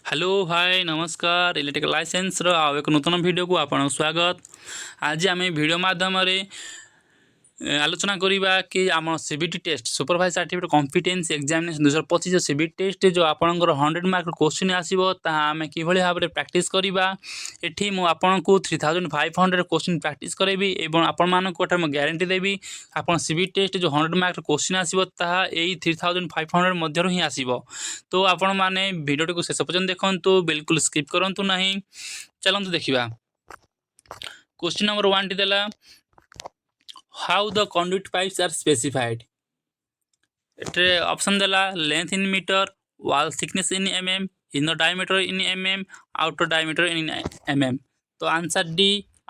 Hello hi नमस्कार electrical licence आउ एक नूतन वीडियो को आपन स्वागत। आज आम वीडियो माध्यम आलोचना करवा कि आम CBT test supervise certificate competence examination 2025 CBT test जो आपंकर 100 मार्क क्वेश्चन आसो आम कि भाव में प्रैक्टिस करवा। एठी मु आपन को 3500 क्वेश्चन प्रैक्टिस करेबी एवं आपण मानक गारंटी देवी आप सीबीटी टेस्ट जो 100 मार्क क्वेश्चन आसो ता 3500 मध्य ही आसो। तो आपण मैंने वीडियो को शेष पर्यंत देखु, बिल्कुल स्किप करूँ ना। चलतु देखा। क्वेश्चन नंबर 1 टी देला how the conduit pipes are specified। एटे ऑप्शन देला length in metre, wall thickness in mm, inner diameter in mm, outer diameter in mm। तो answer D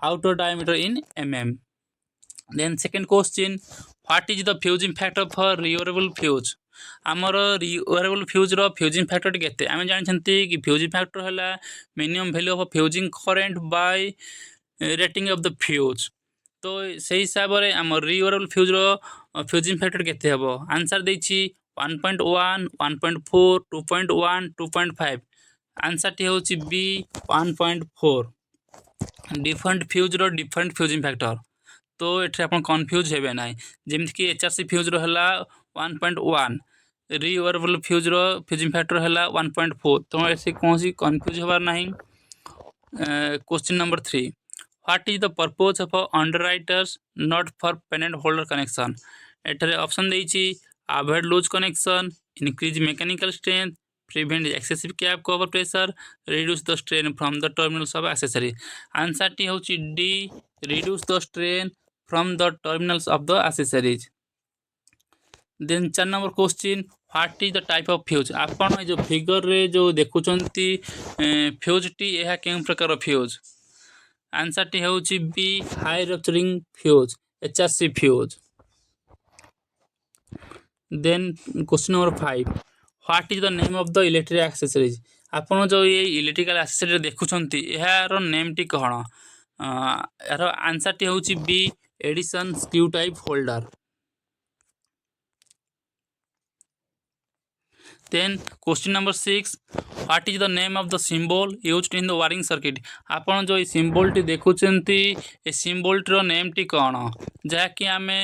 outer diameter in mm। then second question, what is the fusing factor for reusable fuse। आमर rewirable fuse रो fusing factor केते आमे जानछंती कि fusing factor हला minimum value of fusing current by rating of the fuse. तो से हिसाब से आम रियूरेबल फ्यूज रो फ्यूजिंग फैक्टर केते हबो। आंसर देछि 1.1 1.4 2.1 2.5। आंसर टी होछि बी 1.4। डिफरेंट फ्यूज रो डिफरेंट फ्यूजिंग फैक्टर। तो एठे आपण कंफ्यूज हेबे नाही। जेमति कि एचआरसी फ्यूज रो हला 1.1, रियूरेबल फ्यूज रो फ्यूजिंग फैक्टर हला 1.4। तो ऐसे कोनसी कंफ्यूज होबार नाही। Question number 3, what is the purpose of underwriters not for pennant holder connection। एठरे ऑप्शन देछि avoid loose connection, increase mechanical strength, prevent excessive cap cover pressure, reduce the strain from the terminals of accessory। Answer टी होछि D reduce the strain from the terminals of the accessories। Then 4 number question, what is the type of fuse. आपण जो figure रे जो देखुचंती fuse T एहा केम प्रकार फ्यूज। आंसर टी होछि B high rupturing fuse HRC fuse. Then question number 5, what is the name of the electric accessories. आपण जो ये इलेक्ट्रिकल एक्सेसरी देखुचंती एहार नेम टी कोन। यार आंसर टी होछि B Edison screw type holder. Then question number 6, what is the name of the symbol used in the wiring circuit। आपण जो सिंबल टी देखुचंती ए सिंबल रो नेम टी कोन जहा कि आमे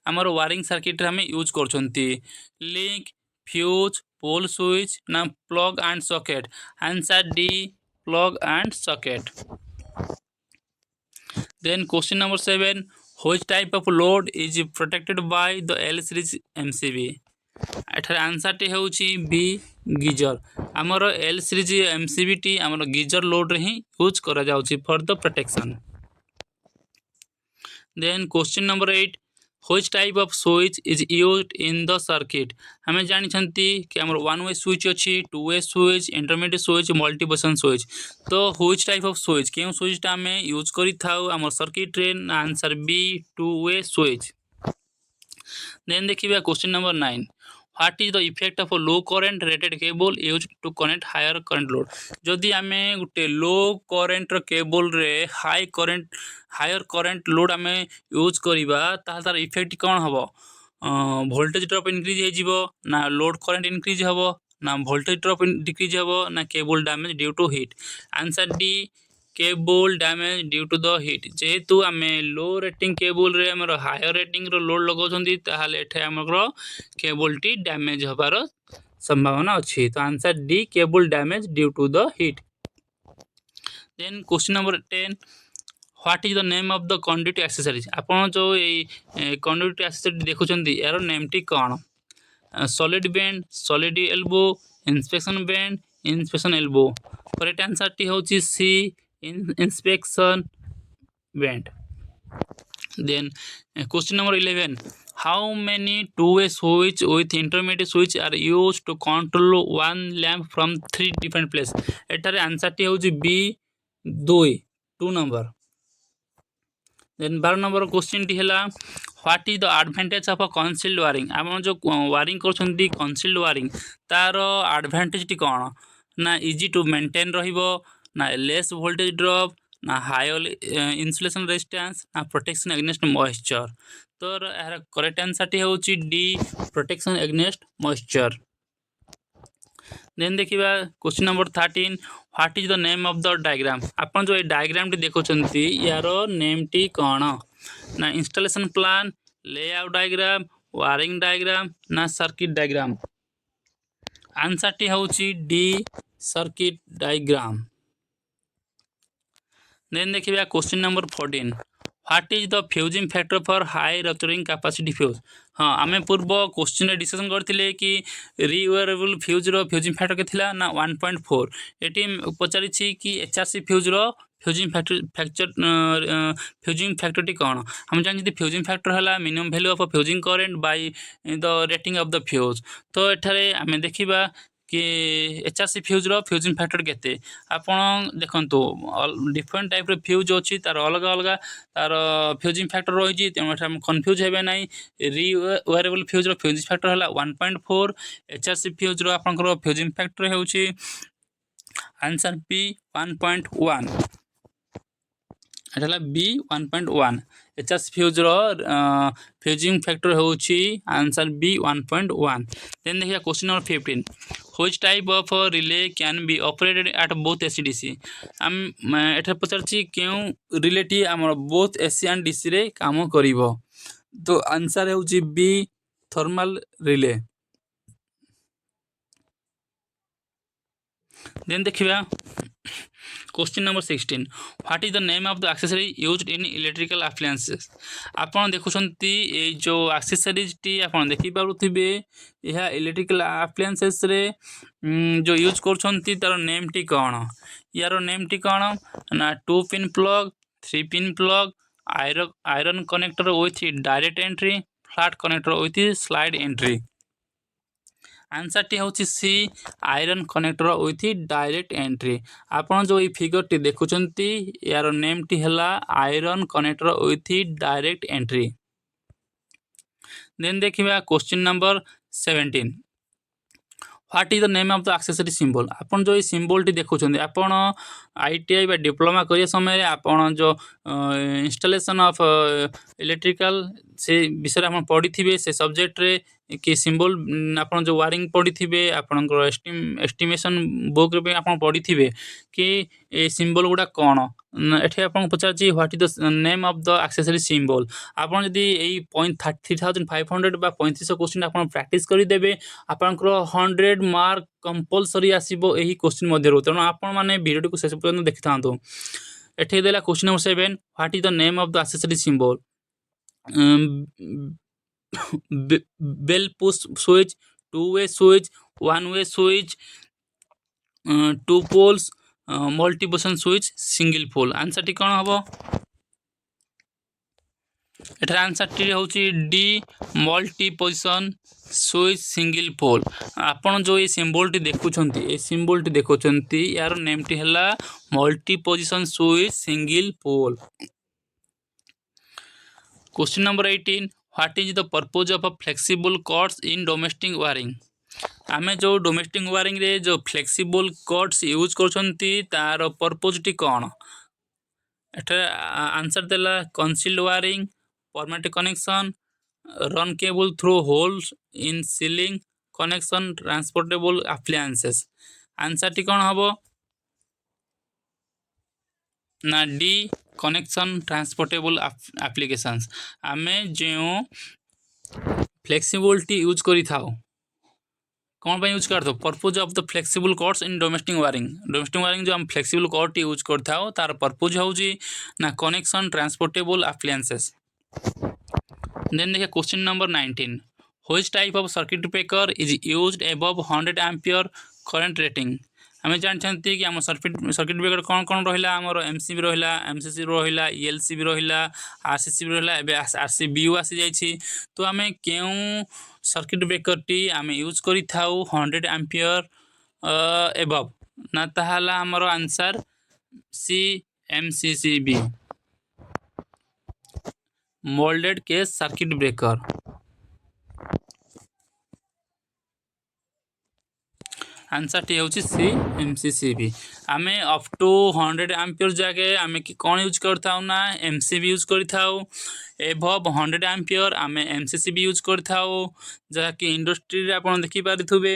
हमर वायरिंग सर्किट रे हमें यूज करचंती। लिंक, फ्यूज, पोल स्विच ना plug and socket. Answer D plug and socket. Then question number 7, which type of load is protected by the L series MCB। एठार आंसर टी होछि बी गीजर। आमर L series MCB टी आमर geyser load रे ही use करा जाउछि for the protection. Then question number 8, which type of switch is used in the circuit. हमें जानि छंती कि आमर वन वे स्विच अछि, two way switch, intermediate switch, multi position switch. तो व्हिच टाइप ऑफ स्विच केउ स्विच ता हमें यूज करि थाउ आमर सर्किट रे। Answer B two way switch. Then देखिबा question number 9, what is the effect of low current rated cable used to connect higher current load. जदि आमे गुटे लो करंट रो केबल रे हायर करंट लोड आमे यूज करिबा ता तार इफेक्ट कोन हबो। वोल्टेज ड्रॉप इंक्रीज हे जिवो ना, लोड करंट इंक्रीज हबो ना, वोल्टेज ड्रॉप डिक्रीज हबो ना, cable damage due to heat. Answer D cable damage due to the heat. जेहेतु आमे लो रेटिंग केबल रे हमर हायर रेटिंग रो लोड लगाउछंती ताहाले एठे हमर केबल टी डैमेज होबार संभावना अछि। तो answer D cable damage due to the heat. Then question number 10, what is the name of the conductive accessories. आपण जो ए कंडक्टिव एक्सेसरी देखुछंती यार नेम टी कोन। Solid bend, solid elbow, inspection bend, inspection elbow. Correct answer टी होछि C inspection band। Then question number 11, how many two-way switch with intermediate switch are used to control one lamp from three different places। एटारे answer टी होछि B 2 number. Then 12 number question टी हला what is the advantage of a concealed wiring. आपण जो wiring करछंती concealed wiring तार advantage टी कोन ना, इजी टू मेंटेन रहिबो ना, लेस वोल्टेज ड्रॉप ना, हायर इंसुलेशन रेजिस्टेंस ना, प्रोटेक्शन अगेंस्ट मॉइस्चर। तो यार करेक्ट आंसर टी होछि D protection against moisture. Then देखिबा question number 13 what is the name of the diagram आपण जो डायग्राम टी देखुचंती यार नेम टी कोन ना installation plan layout diagram wiring diagram ना सर्किट डायग्राम आंसर टी होची डी सर्किट डायग्राम देन देखिबा question number 14 what is the fusing factor for high rupturing capacity fuse हाँ आम पूर्व क्वेश्चन डिस्कशन करते कि रिवेरेबल फ्यूज रो फ्यूजिंग फैक्टर के थिला ना 1.4 एटी पचारि कि एचआरसी फ्यूज रो फ्यूजिंग फैक्टर टी कौन हम जानते फ्यूजिंग फैक्टर है minimum value of fusing current by the rating of the fuse तो एठारे आम देखिबा कि एचआरसी फ्यूज रो फ्यूजिंग फैक्टर केते आपण देखंतु डिफरेंट टाइप रो फ्यूज अछि तार अलग अलग तार फ्यूजिंग फैक्टर रही तेनाली कन्फ्यूज हे ना रिवेरेबल फ्यूज रो फ्यूजिंग फैक्टर है 1.4 एचआरसी फ्यूज रो आपनकर फ्यूजिंग फैक्टर होउछि आंसर बी 1.1 एटा बी 1.1 एचआरसी फ्यूज रो फ्यूजिंग फैक्टर होउछि आंसर बी 1.1 देन देखिया question number 15 which type of relay can be operated at both AC DC हम एठा पचारछि केउ रिले टी हमर बोथ एसी एंड डीसी रे काम करिवो तो आंसर होउछि बी थर्मल रिले देन देखिबा question number 16 what is the name of the accessory used in electrical appliances आपण देखुछंती ए जो एक्सेसरीज टी आपण देखि पारुथिबे यह इलेक्ट्रिकल एप्लायंसेस रे जो यूज करछंती तार नेम टी कोन यार नेम टी कोन ना 2 pin plug 3 pin plug iron connector with direct entry flat connector with slide entry answer टी होची C iron connector with direct entry आपण जो ई फिगर टी देखुचंती यार नेम टी हला iron connector with direct entry then देखिबा question number 17 what is the name of the accessory symbol आपण जो ई सिंबल टी देखुचंती आपण आईटीआई बा डिप्लोमा करिया समय आपण जो इंस्टॉलेशन ऑफ इलेक्ट्रिकल से विषय आपण पढ़ी थिबे से सब्जेक्ट रे कि सिंबल आपण जो वायरिंग पढ़ी थिबे आपनकर एस्टिमेशन बुक रे आपण पढ़ी थिबे कि ए सिंबल गुडा कोन एठी आपण पचारछि what is the name of the accessory symbol आपण जदी एई 3500 बा 3500 क्वेश्चन आपण प्रैक्टिस करि देबे आपनकर 100 मार्क कंपलसरी आसीबो एही क्वेश्चन मध्ये रो तनो आपण माने वीडियो को शेष पर्यंत देखिथांतो एठी देला question number 7 what is the name of the accessory symbol bell push switch 2-way switch 1-way switch 2 poles multi position switch single pole answer टी कोन हबो एठार आंसर टी होची D multi position switch single pole आपण जो ये symbol टी देखुछंती ए सिंबल टी देखुछंती यार नेम टी हला multi position switch single pole question number 18 what is the purpose of a flexible cords in domestic wiring आमे जो डोमेस्टिक वायरिंग रे जो फ्लेक्सिबल कॉर्ड्स यूज करछंती तार पर्पज टी कोन एटा आंसर देला concealed wiring permanent connection run cable through holes in ceiling connection transportable appliances answer टी कोन हबो ना डी कनेक्शन ट्रांसपोर्टेबल एप्लीकेशंस आमे जो फ्लेक्सिबिलिटी यूज करी थाओ कौन पे यूज करते purpose of the flexible cords in domestic wiring जो हम फ्लेक्सिबल कॉर्ड यूज करता हो तार पर्पज होउची ना कनेक्शन ट्रांसपोर्टेबल एप्लायंसेस देन देखिए question number 19 which type of circuit breaker is used above 100 ampere current rating आम जानते कि आम सर्किट ब्रेकर कौन कौन रहा आमर एमसीबी रहा एमसीसी रहा ईएलसी भी रहा आरसीसी भी रहा एवं आरसीबी आसी जाइए तो आम क्यों सर्किट ब्रेकर टी आम यूज करी थाउ 100 एम्पियर एबव ना ताहाला आमर answer C MCCB moulded case circuit breaker answer टी होची सी एमसीसीबी आमे अप टू 100 एम्पियर जागे आमे कि कौन यूज करथाउ ना एमसीबी यूज करथाउ एबव 100 एम्पियर आमे एमसीसीबी यूज करथाउ जहा कि इंडस्ट्री रे आपण देखि पारिथुबे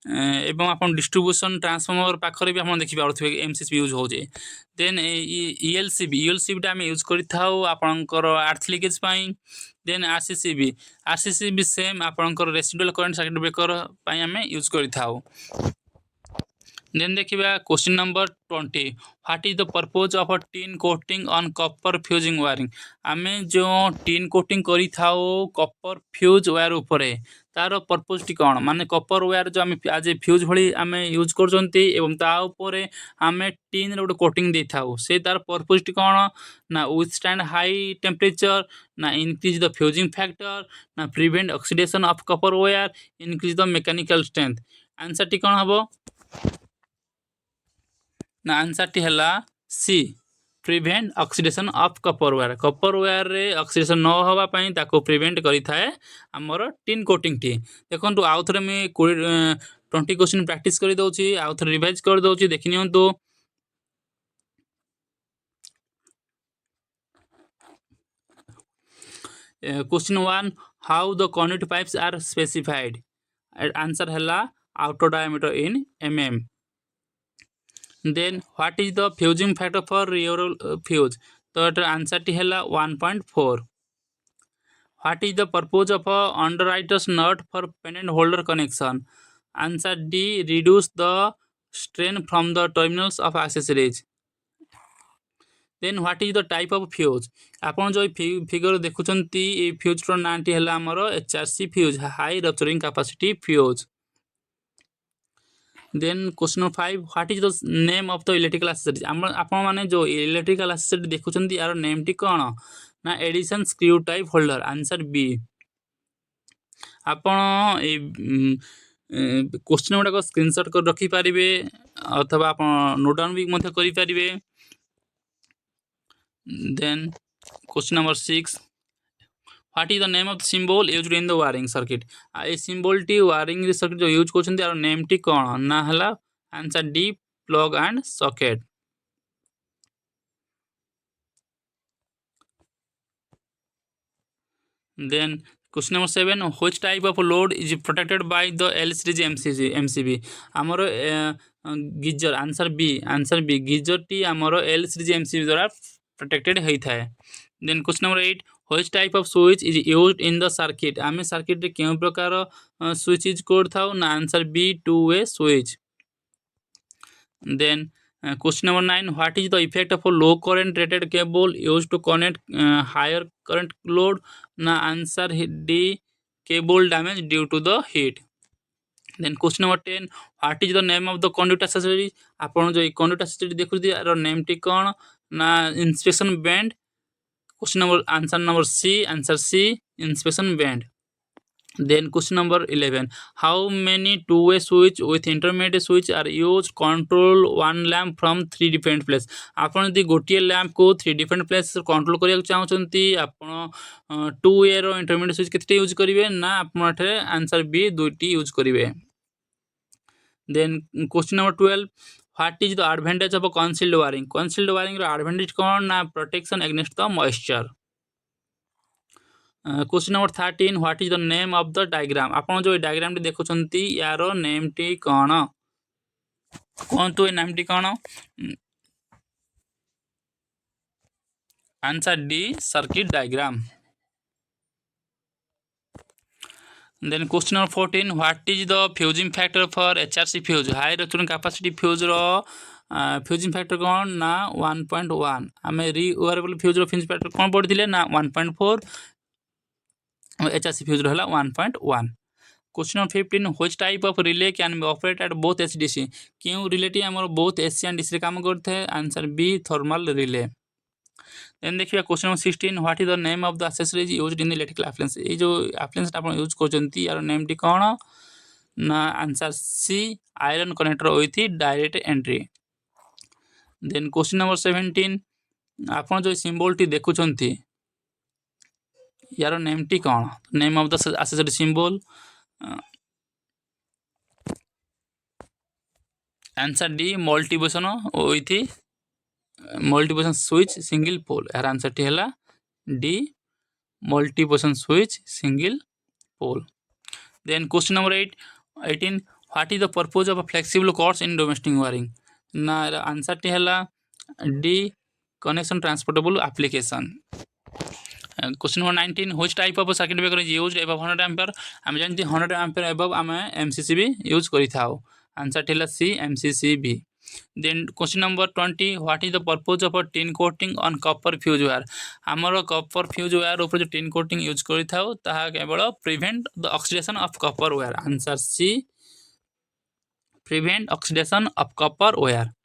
ଏବଂ ଆପଣ ଡିଷ୍ଟ୍ରିବ୍ୟୁସନ୍ ट्रांसफॉर्मर पाखरे भी आप देखिपे एमसीसी यूज हो देन ईएलसीबी आम यूज करें आपंकर आर्थ लिकेज देन आरसीसीबी सेम आपंकर रेसिडुअल करंट सर्किट ब्रेकर आम यूज करें Then देखिबा question number 20 what is the purpose of a tin coating on copper fusing wiring आमे जो टिन कोटिंग करी थाओ कॉपर फ्यूज वायर उपरे तार पर्पज टी कोन माने कॉपर वायर जो आमे आज फ्यूज भली आमे यूज करजंती एवं ता उपरे आमे टिन रे कोटिंग दे थाओ से तार पर्पज टी कोन ना विथस्टैंड हाई टेम्परेचर ना इंक्रीज द फ्यूजिंग फैक्टर ना prevent oxidation of copper wire increase the mechanical strength answer टी कोन हबो ना आंसर टी हला C prevent oxidation of copper wire रे ऑक्सीडेशन न होवा पई ताको प्रिवेंट करि थाए हमर टिन कोटिंग टी देखंतु आउ थरे मी 20 क्वेश्चन प्रैक्टिस करि दउची आउ थरे रिवाइज कर दउची देखि नियंतु question 1 how the conduit pipes are specified answer हला outer diameter in mm then what is the fusing factor for your fuse तो एटर आंसर टी हला 1.4 what is the purpose of a underwriter's nut for pen and holder connection answer D reduce the strain from the terminals of accessories then what is the type of fuse आपण जो figure देखुचंती ए fuse रो नांटी हला हमरो HRC fuse high rupturing capacity fuse then question number 5 what is the name of the electrical accessories आपण माने जो electrical accessory देखुचंती यार name टी कोन ना Edison screw type holder answer B आपण ए क्वेश्चन गुडा को स्क्रीनशॉट कर रखी पारिबे अथवा आपण नोट डाउन भी मध्य करि पारिबे then question number 6 what is the name of the symbol used in the wiring circuit a symbol T wiring circuit जो यूज करछन यार नेम टी कोन ना हला answer D plug and socket then question number 7 which type of load is protected by the L series MCB हमरो geyser answer B geyser टी हमरो L series MCB द्वारा प्रोटेक्टेड होई थाए then question number 8 which type of switch is used in the circuit आमे circuit रे केउ प्रकार स्विच यूज करथाउ ना answer B two way switch then question number 9 what is the effect of a low current rated cable used to connect higher current load na answer D cable damage due to the heat then question number 10 what is the name of the conduit accessory आपण जो conduit accessory देखुदी यार name टी कोन ना inspection band question number answer C inspection band then question number 11 how many two-way switch with intermediate switch are used control one lamp from three different places आपण यदि गोटिए lamp को three different place control करिया चाहउचंती आपण two way रो intermediate switch केते use करिवे ना आपण एठे answer B दुईटी use करिवे then question number 12 what is the advantage of a concealed wiring रो advantage कोन ना protection against the moisture question number 13 what is the name of the diagram आपण जो डायग्राम टी देखुचंती यारो नेम टी कोन कोन ए नाम टी कोन answer D circuit diagram then question number 14 what is the fusing factor for HRC fuse high return capacity fuse row fusing factor कोन ना 1.1 आमे रिओवरेबल फ्यूज रो फ्यूजिंग फैक्टर कोन पड़थिले ना 1.4 HRC fuse रहला 1.1 question number 15 which type of relay can be operated at both HDC क्यों relay टी हमर both AC and DC रे काम करथे answer B thermal relay then देखिया question number 16 what is the name of the accessories used in the electrical appliance ए जो appliance आपण use करचंती यार नेम टी कोन ना answer C iron connector with direct entry then question number 17 आपण जो symbol टी देखुचंती यार नेम टी कोन name of the accessory symbol answer D multiposition with multiposition switch single pole यार आंसर टी हला D multiposition switch single pole then question number 18 what is the purpose of flexible cords in domestic wiring ना answer टी है D connection transportable application. Question number 19 which type of circuit breaker is used above 100 ampere आम जानते 100 ampere above आम MCCB use करिथाउ answer टी C MCCB. Then question number 20 what is the purpose of tin coating on copper fuse wire आमर copper fuse wire ऊपर जो tin coating use करिथाउ ताहा केवल prevent the oxidation of copper wire answer C prevent oxidation of copper wire.